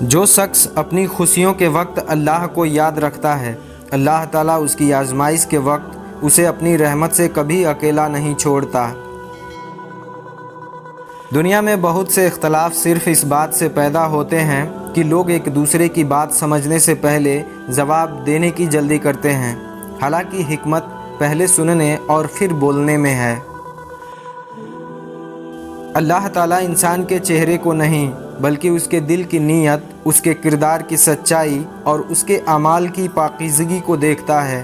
جو شخص اپنی خوشیوں کے وقت اللہ کو یاد رکھتا ہے، اللہ تعالیٰ اس کی آزمائش کے وقت اسے اپنی رحمت سے کبھی اکیلا نہیں چھوڑتا۔ دنیا میں بہت سے اختلاف صرف اس بات سے پیدا ہوتے ہیں کہ لوگ ایک دوسرے کی بات سمجھنے سے پہلے جواب دینے کی جلدی کرتے ہیں، حالانکہ حکمت پہلے سننے اور پھر بولنے میں ہے۔ اللہ تعالیٰ انسان کے چہرے کو نہیں بلکہ اس کے دل کی نیت، اس کے کردار کی سچائی اور اس کے اعمال کی پاکیزگی کو دیکھتا ہے۔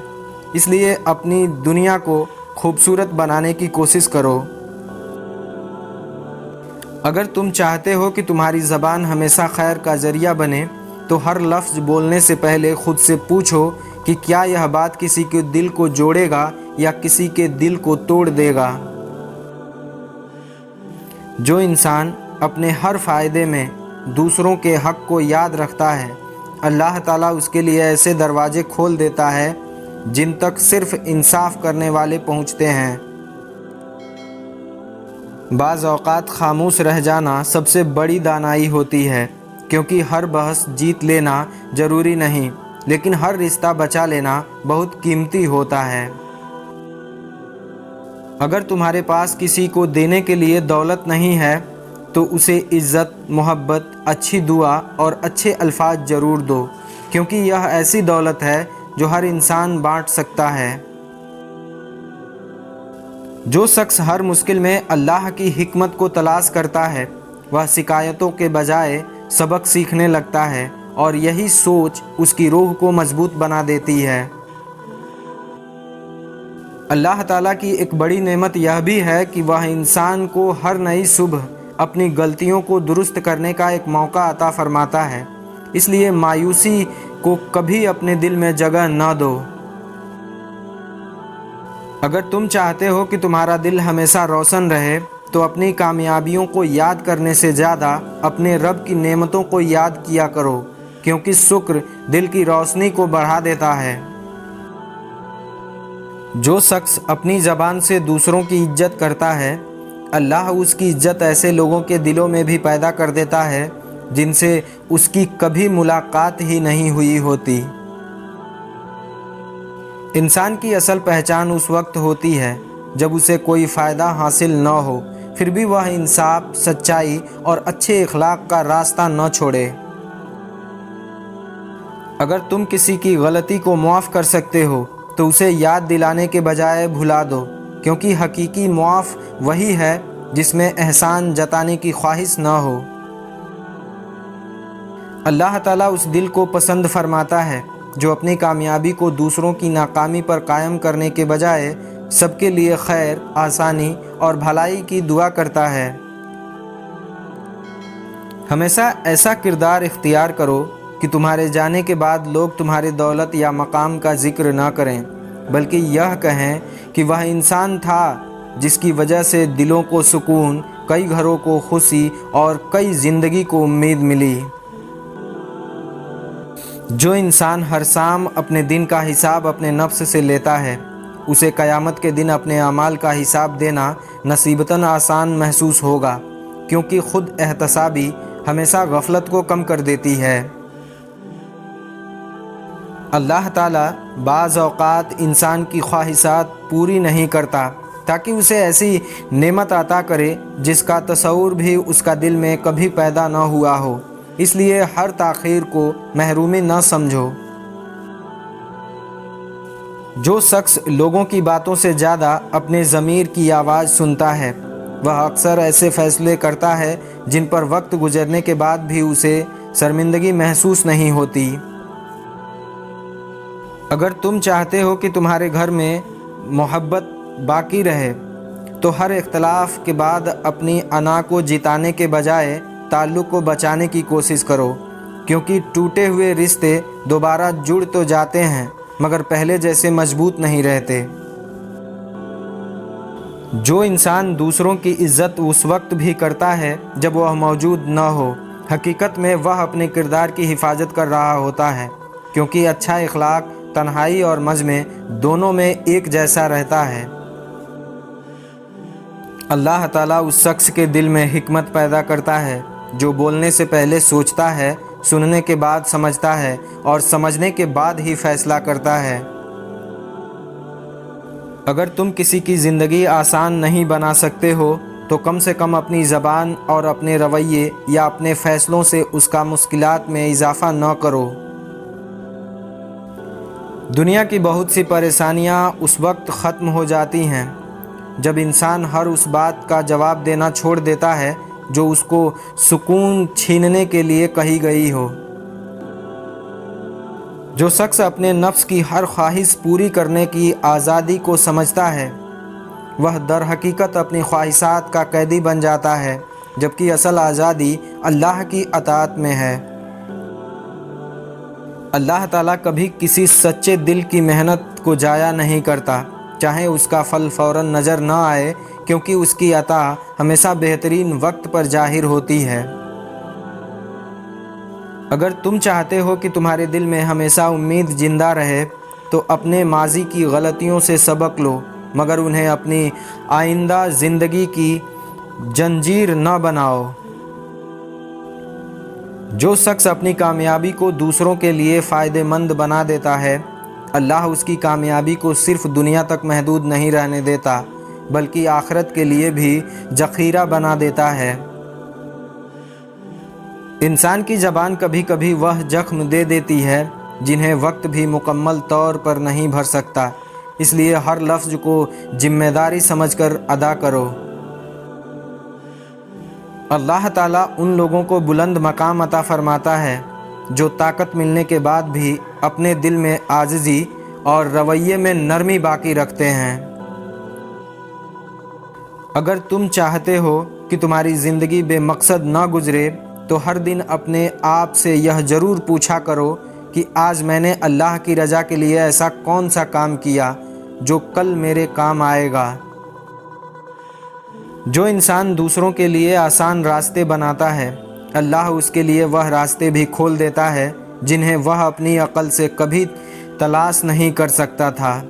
اس لیے اپنی دنیا کو خوبصورت بنانے کی کوشش کرو۔ اگر تم چاہتے ہو کہ تمہاری زبان ہمیشہ خیر کا ذریعہ بنے تو ہر لفظ بولنے سے پہلے خود سے پوچھو کہ کیا یہ بات کسی کے دل کو جوڑے گا یا کسی کے دل کو توڑ دے گا۔ جو انسان اپنے ہر فائدے میں دوسروں کے حق کو یاد رکھتا ہے، اللہ تعالیٰ اس کے لیے ایسے دروازے کھول دیتا ہے جن تک صرف انصاف کرنے والے پہنچتے ہیں۔ بعض اوقات خاموش رہ جانا سب سے بڑی دانائی ہوتی ہے، کیونکہ ہر بحث جیت لینا ضروری نہیں، لیکن ہر رشتہ بچا لینا بہت قیمتی ہوتا ہے۔ اگر تمہارے پاس کسی کو دینے کے لیے دولت نہیں ہے تو اسے عزت، محبت، اچھی دعا اور اچھے الفاظ ضرور دو، کیونکہ یہ ایسی دولت ہے جو ہر انسان بانٹ سکتا ہے۔ جو شخص ہر مشکل میں اللہ کی حکمت کو تلاش کرتا ہے، وہ شکایتوں کے بجائے سبق سیکھنے لگتا ہے، اور یہی سوچ اس کی روح کو مضبوط بنا دیتی ہے۔ اللہ تعالیٰ کی ایک بڑی نعمت یہ بھی ہے کہ وہ انسان کو ہر نئی صبح اپنی غلطیوں کو درست کرنے کا ایک موقع عطا فرماتا ہے، اس لیے مایوسی کو کبھی اپنے دل میں جگہ نہ دو۔ اگر تم چاہتے ہو کہ تمہارا دل ہمیشہ روشن رہے تو اپنی کامیابیوں کو یاد کرنے سے زیادہ اپنے رب کی نعمتوں کو یاد کیا کرو، کیونکہ شکر دل کی روشنی کو بڑھا دیتا ہے۔ جو شخص اپنی زبان سے دوسروں کی عزت کرتا ہے، اللہ اس کی عزت ایسے لوگوں کے دلوں میں بھی پیدا کر دیتا ہے جن سے اس کی کبھی ملاقات ہی نہیں ہوئی ہوتی۔ انسان کی اصل پہچان اس وقت ہوتی ہے جب اسے کوئی فائدہ حاصل نہ ہو، پھر بھی وہ انصاف، سچائی اور اچھے اخلاق کا راستہ نہ چھوڑے۔ اگر تم کسی کی غلطی کو معاف کر سکتے ہو تو اسے یاد دلانے کے بجائے بھلا دو، کیونکہ حقیقی معاف وہی ہے جس میں احسان جتانے کی خواہش نہ ہو۔ اللہ تعالیٰ اس دل کو پسند فرماتا ہے جو اپنی کامیابی کو دوسروں کی ناکامی پر قائم کرنے کے بجائے سب کے لیے خیر، آسانی اور بھلائی کی دعا کرتا ہے۔ ہمیشہ ایسا کردار اختیار کرو کہ تمہارے جانے کے بعد لوگ تمہاری دولت یا مقام کا ذکر نہ کریں، بلکہ یہ کہیں کہ وہ انسان تھا جس کی وجہ سے دلوں کو سکون، کئی گھروں کو خوشی اور کئی زندگی کو امید ملی۔ جو انسان ہر شام اپنے دن کا حساب اپنے نفس سے لیتا ہے، اسے قیامت کے دن اپنے اعمال کا حساب دینا نصیبتاً آسان محسوس ہوگا، کیونکہ خود احتسابی ہمیشہ غفلت کو کم کر دیتی ہے۔ اللہ تعالیٰ بعض اوقات انسان کی خواہشات پوری نہیں کرتا تاکہ اسے ایسی نعمت عطا کرے جس کا تصور بھی اس کا دل میں کبھی پیدا نہ ہوا ہو، اس لیے ہر تاخیر کو محرومی نہ سمجھو۔ جو شخص لوگوں کی باتوں سے زیادہ اپنے ضمیر کی آواز سنتا ہے، وہ اکثر ایسے فیصلے کرتا ہے جن پر وقت گزرنے کے بعد بھی اسے شرمندگی محسوس نہیں ہوتی۔ اگر تم چاہتے ہو کہ تمہارے گھر میں محبت باقی رہے تو ہر اختلاف کے بعد اپنی انا کو جتانے کے بجائے تعلق کو بچانے کی کوشش کرو، کیونکہ ٹوٹے ہوئے رشتے دوبارہ جڑ تو جاتے ہیں مگر پہلے جیسے مضبوط نہیں رہتے۔ جو انسان دوسروں کی عزت اس وقت بھی کرتا ہے جب وہ موجود نہ ہو، حقیقت میں وہ اپنے کردار کی حفاظت کر رہا ہوتا ہے، کیونکہ اچھا اخلاق تنہائی اور مجمع دونوں میں ایک جیسا رہتا ہے۔ اللہ تعالیٰ اس شخص کے دل میں حکمت پیدا کرتا ہے جو بولنے سے پہلے سوچتا ہے، سننے کے بعد سمجھتا ہے اور سمجھنے کے بعد ہی فیصلہ کرتا ہے۔ اگر تم کسی کی زندگی آسان نہیں بنا سکتے ہو تو کم سے کم اپنی زبان اور اپنے رویے یا اپنے فیصلوں سے اس کا مشکلات میں اضافہ نہ کرو۔ دنیا کی بہت سی پریشانیاں اس وقت ختم ہو جاتی ہیں جب انسان ہر اس بات کا جواب دینا چھوڑ دیتا ہے جو اس کو سکون چھیننے کے لیے کہی گئی ہو۔ جو شخص اپنے نفس کی ہر خواہش پوری کرنے کی آزادی کو سمجھتا ہے وہ در حقیقت اپنی خواہشات کا قیدی بن جاتا ہے، جبکہ اصل آزادی اللہ کی اطاعت میں ہے۔ اللہ تعالیٰ کبھی کسی سچے دل کی محنت کو ضائع نہیں کرتا، چاہے اس کا پھل فوراً نظر نہ آئے، کیونکہ اس کی عطا ہمیشہ بہترین وقت پر ظاہر ہوتی ہے۔ اگر تم چاہتے ہو کہ تمہارے دل میں ہمیشہ امید زندہ رہے تو اپنے ماضی کی غلطیوں سے سبق لو، مگر انہیں اپنی آئندہ زندگی کی زنجیر نہ بناؤ۔ جو شخص اپنی کامیابی کو دوسروں کے لیے فائدہ مند بنا دیتا ہے، اللہ اس کی کامیابی کو صرف دنیا تک محدود نہیں رہنے دیتا بلکہ آخرت کے لیے بھی ذخیرہ بنا دیتا ہے۔ انسان کی زبان کبھی کبھی وہ زخم دے دیتی ہے جنہیں وقت بھی مکمل طور پر نہیں بھر سکتا، اس لیے ہر لفظ کو ذمہ داری سمجھ کر ادا کرو۔ اللہ تعالیٰ ان لوگوں کو بلند مقام عطا فرماتا ہے جو طاقت ملنے کے بعد بھی اپنے دل میں عاجزی اور رویے میں نرمی باقی رکھتے ہیں۔ اگر تم چاہتے ہو کہ تمہاری زندگی بے مقصد نہ گزرے تو ہر دن اپنے آپ سے یہ ضرور پوچھا کرو کہ آج میں نے اللہ کی رضا کے لیے ایسا کون سا کام کیا جو کل میرے کام آئے گا۔ جو انسان دوسروں کے لیے آسان راستے بناتا ہے، اللہ اس کے لیے وہ راستے بھی کھول دیتا ہے جنہیں وہ اپنی عقل سے کبھی تلاش نہیں کر سکتا تھا۔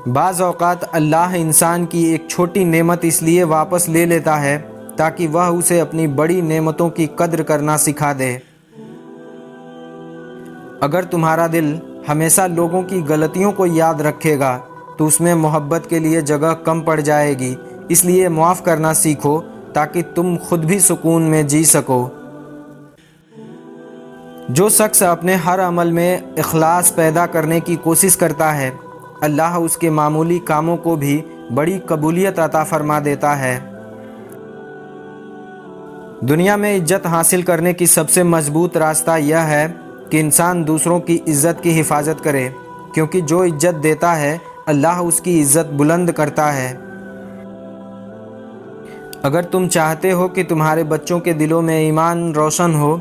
بعض اوقات اللہ انسان کی ایک چھوٹی نعمت اس لیے واپس لے لیتا ہے تاکہ وہ اسے اپنی بڑی نعمتوں کی قدر کرنا سکھا دے۔ اگر تمہارا دل ہمیشہ لوگوں کی غلطیوں کو یاد رکھے گا تو اس میں محبت کے لیے جگہ کم پڑ جائے گی، اس لیے معاف کرنا سیکھو تاکہ تم خود بھی سکون میں جی سکو۔ جو شخص اپنے ہر عمل میں اخلاص پیدا کرنے کی کوشش کرتا ہے، اللہ اس کے معمولی کاموں کو بھی بڑی قبولیت عطا فرما دیتا ہے۔ دنیا میں عزت حاصل کرنے کی سب سے مضبوط راستہ یہ ہے کہ انسان دوسروں کی عزت کی حفاظت کرے، کیونکہ جو عزت دیتا ہے اللہ اس کی عزت بلند کرتا ہے۔ اگر تم چاہتے ہو کہ تمہارے بچوں کے دلوں میں ایمان روشن ہو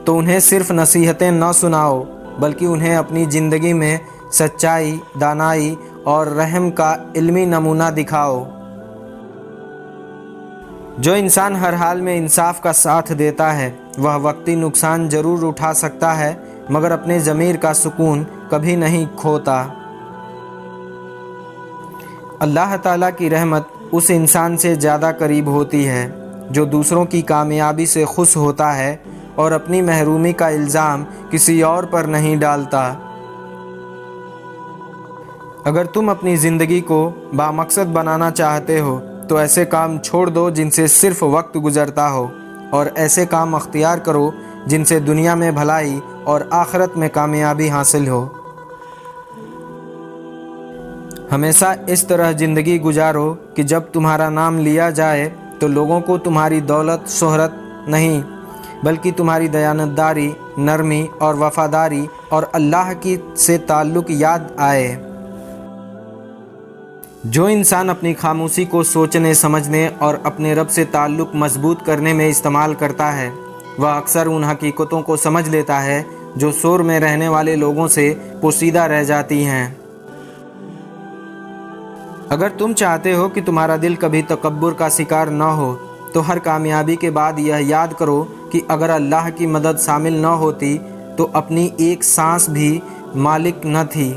تو انہیں صرف نصیحتیں نہ سناؤ بلکہ انہیں اپنی زندگی میں سچائی، دانائی اور رحم کا علمی نمونہ دکھاؤ۔ جو انسان ہر حال میں انصاف کا ساتھ دیتا ہے وہ وقتی نقصان ضرور اٹھا سکتا ہے مگر اپنے ضمیر کا سکون کبھی نہیں کھوتا۔ اللہ تعالیٰ کی رحمت اس انسان سے زیادہ قریب ہوتی ہے جو دوسروں کی کامیابی سے خوش ہوتا ہے اور اپنی محرومی کا الزام کسی اور پر نہیں ڈالتا۔ اگر تم اپنی زندگی کو بامقصد بنانا چاہتے ہو تو ایسے کام چھوڑ دو جن سے صرف وقت گزرتا ہو، اور ایسے کام اختیار کرو جن سے دنیا میں بھلائی اور آخرت میں کامیابی حاصل ہو۔ ہمیشہ اس طرح زندگی گزارو کہ جب تمہارا نام لیا جائے تو لوگوں کو تمہاری دولت شہرت نہیں بلکہ تمہاری دیانتداری، نرمی اور وفاداری اور اللہ کی سے تعلق یاد آئے۔ جو انسان اپنی خاموشی کو سوچنے سمجھنے اور اپنے رب سے تعلق مضبوط کرنے میں استعمال کرتا ہے وہ اکثر ان حقیقتوں کو سمجھ لیتا ہے جو شور میں رہنے والے لوگوں سے پوشیدہ رہ جاتی ہیں۔ اگر تم چاہتے ہو کہ تمہارا دل کبھی تکبر کا شکار نہ ہو تو ہر کامیابی کے بعد یہ یاد کرو کہ اگر اللہ کی مدد شامل نہ ہوتی تو اپنی ایک سانس بھی مالک نہ تھی۔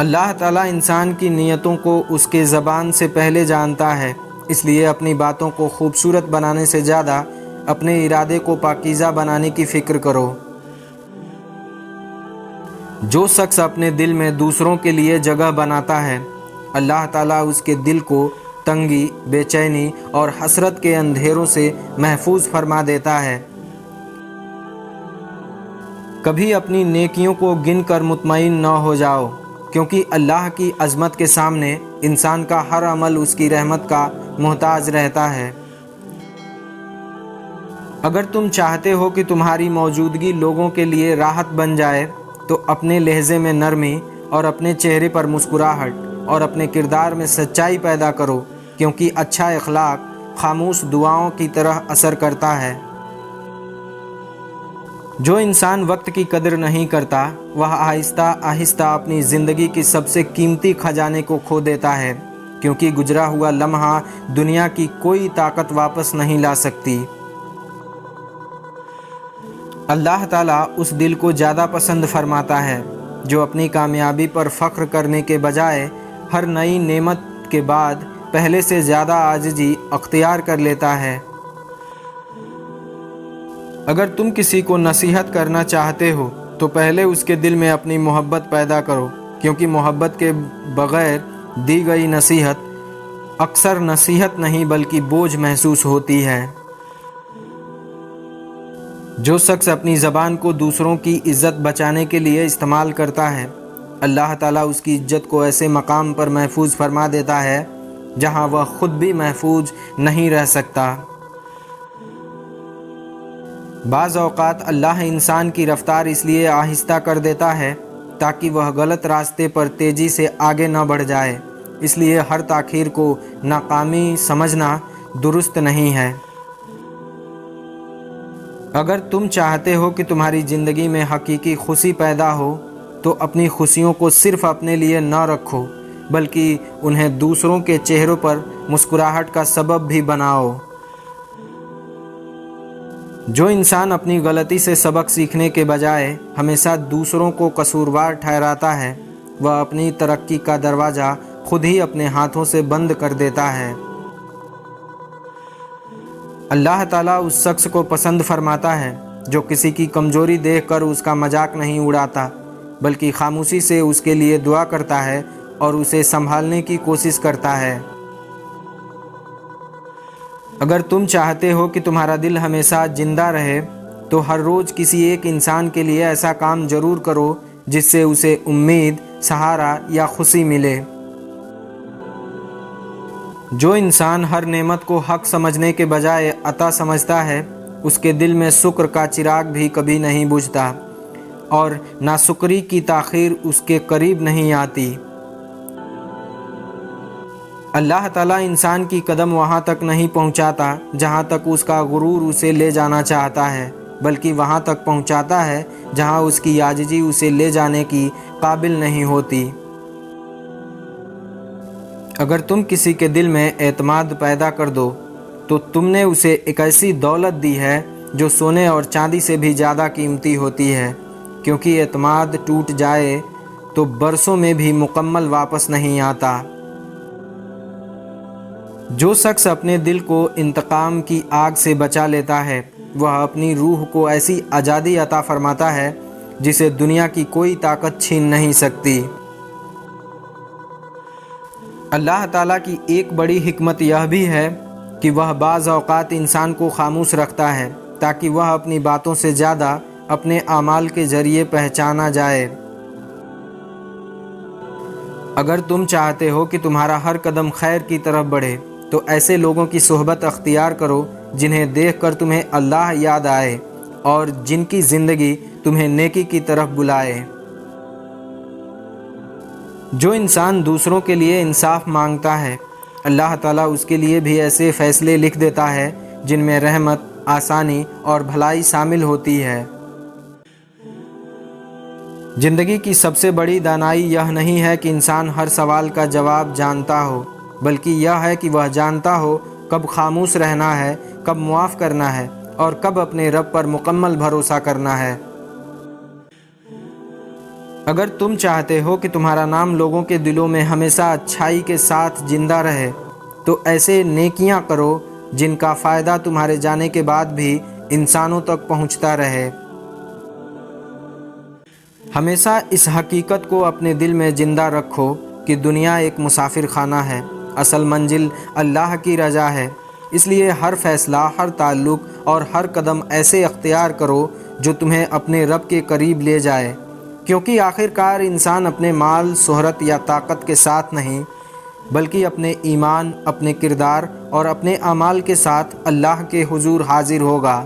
اللہ تعالیٰ انسان کی نیتوں کو اس کے زبان سے پہلے جانتا ہے، اس لیے اپنی باتوں کو خوبصورت بنانے سے زیادہ اپنے ارادے کو پاکیزہ بنانے کی فکر کرو۔ جو شخص اپنے دل میں دوسروں کے لیے جگہ بناتا ہے، اللہ تعالیٰ اس کے دل کو تنگی، بے چینی اور حسرت کے اندھیروں سے محفوظ فرما دیتا ہے۔ کبھی اپنی نیکیوں کو گن کر مطمئن نہ ہو جاؤ، کیونکہ اللہ کی عظمت کے سامنے انسان کا ہر عمل اس کی رحمت کا محتاج رہتا ہے۔ اگر تم چاہتے ہو کہ تمہاری موجودگی لوگوں کے لیے راحت بن جائے تو اپنے لہجے میں نرمی اور اپنے چہرے پر مسکراہٹ اور اپنے کردار میں سچائی پیدا کرو، کیونکہ اچھا اخلاق خاموش دعاؤں کی طرح اثر کرتا ہے۔ جو انسان وقت کی قدر نہیں کرتا، وہ آہستہ آہستہ اپنی زندگی کی سب سے قیمتی خزانے کو کھو دیتا ہے، کیونکہ گزرا ہوا لمحہ دنیا کی کوئی طاقت واپس نہیں لا سکتی۔ اللہ تعالیٰ اس دل کو زیادہ پسند فرماتا ہے جو اپنی کامیابی پر فخر کرنے کے بجائے ہر نئی نعمت کے بعد پہلے سے زیادہ عاجزی اختیار کر لیتا ہے۔ اگر تم کسی کو نصیحت کرنا چاہتے ہو تو پہلے اس کے دل میں اپنی محبت پیدا کرو، کیونکہ محبت کے بغیر دی گئی نصیحت اکثر نصیحت نہیں بلکہ بوجھ محسوس ہوتی ہے۔ جو شخص اپنی زبان کو دوسروں کی عزت بچانے کے لیے استعمال کرتا ہے، اللہ تعالیٰ اس کی عزت کو ایسے مقام پر محفوظ فرما دیتا ہے جہاں وہ خود بھی محفوظ نہیں رہ سکتا۔ بعض اوقات اللہ انسان کی رفتار اس لیے آہستہ کر دیتا ہے تاکہ وہ غلط راستے پر تیزی سے آگے نہ بڑھ جائے، اس لیے ہر تاخیر کو ناکامی سمجھنا درست نہیں ہے۔ اگر تم چاہتے ہو کہ تمہاری زندگی میں حقیقی خوشی پیدا ہو تو اپنی خوشیوں کو صرف اپنے لیے نہ رکھو، بلکہ انہیں دوسروں کے چہروں پر مسکراہٹ کا سبب بھی بناؤ۔ جو انسان اپنی غلطی سے سبق سیکھنے کے بجائے ہمیشہ دوسروں کو قصوروار ٹھہراتا ہے، وہ اپنی ترقی کا دروازہ خود ہی اپنے ہاتھوں سے بند کر دیتا ہے۔ اللہ تعالیٰ اس شخص کو پسند فرماتا ہے جو کسی کی کمزوری دیکھ کر اس کا مذاق نہیں اڑاتا، بلکہ خاموشی سے اس کے لیے دعا کرتا ہے اور اسے سنبھالنے کی کوشش کرتا ہے۔ اگر تم چاہتے ہو کہ تمہارا دل ہمیشہ زندہ رہے تو ہر روز کسی ایک انسان کے لیے ایسا کام ضرور کرو جس سے اسے امید، سہارا یا خوشی ملے۔ جو انسان ہر نعمت کو حق سمجھنے کے بجائے عطا سمجھتا ہے، اس کے دل میں شکر کا چراغ بھی کبھی نہیں بجھتا اور ناشکری کی تاخیر اس کے قریب نہیں آتی۔ اللہ تعالیٰ انسان کی قدم وہاں تک نہیں پہنچاتا جہاں تک اس کا غرور اسے لے جانا چاہتا ہے، بلکہ وہاں تک پہنچاتا ہے جہاں اس کی عاجزی اسے لے جانے کی قابل نہیں ہوتی۔ اگر تم کسی کے دل میں اعتماد پیدا کر دو تو تم نے اسے ایک ایسی دولت دی ہے جو سونے اور چاندی سے بھی زیادہ قیمتی ہوتی ہے، کیونکہ اعتماد ٹوٹ جائے تو برسوں میں بھی مکمل واپس نہیں آتا۔ جو شخص اپنے دل کو انتقام کی آگ سے بچا لیتا ہے، وہ اپنی روح کو ایسی آزادی عطا فرماتا ہے جسے دنیا کی کوئی طاقت چھین نہیں سکتی۔ اللہ تعالیٰ کی ایک بڑی حکمت یہ بھی ہے کہ وہ بعض اوقات انسان کو خاموش رکھتا ہے تاکہ وہ اپنی باتوں سے زیادہ اپنے اعمال کے ذریعے پہچانا جائے۔ اگر تم چاہتے ہو کہ تمہارا ہر قدم خیر کی طرف بڑھے تو ایسے لوگوں کی صحبت اختیار کرو جنہیں دیکھ کر تمہیں اللہ یاد آئے اور جن کی زندگی تمہیں نیکی کی طرف بلائے۔ جو انسان دوسروں کے لیے انصاف مانگتا ہے، اللہ تعالیٰ اس کے لیے بھی ایسے فیصلے لکھ دیتا ہے جن میں رحمت، آسانی اور بھلائی شامل ہوتی ہے۔ زندگی کی سب سے بڑی دانائی یہ نہیں ہے کہ انسان ہر سوال کا جواب جانتا ہو، بلکہ یہ ہے کہ وہ جانتا ہو کب خاموش رہنا ہے، کب معاف کرنا ہے اور کب اپنے رب پر مکمل بھروسہ کرنا ہے۔ اگر تم چاہتے ہو کہ تمہارا نام لوگوں کے دلوں میں ہمیشہ اچھائی کے ساتھ زندہ رہے تو ایسے نیکیاں کرو جن کا فائدہ تمہارے جانے کے بعد بھی انسانوں تک پہنچتا رہے۔ ہمیشہ اس حقیقت کو اپنے دل میں زندہ رکھو کہ دنیا ایک مسافر خانہ ہے، اصل منزل اللہ کی رضا ہے۔ اس لیے ہر فیصلہ، ہر تعلق اور ہر قدم ایسے اختیار کرو جو تمہیں اپنے رب کے قریب لے جائے، کیونکہ آخر کار انسان اپنے مال، شہرت یا طاقت کے ساتھ نہیں بلکہ اپنے ایمان، اپنے کردار اور اپنے اعمال کے ساتھ اللہ کے حضور حاضر ہوگا۔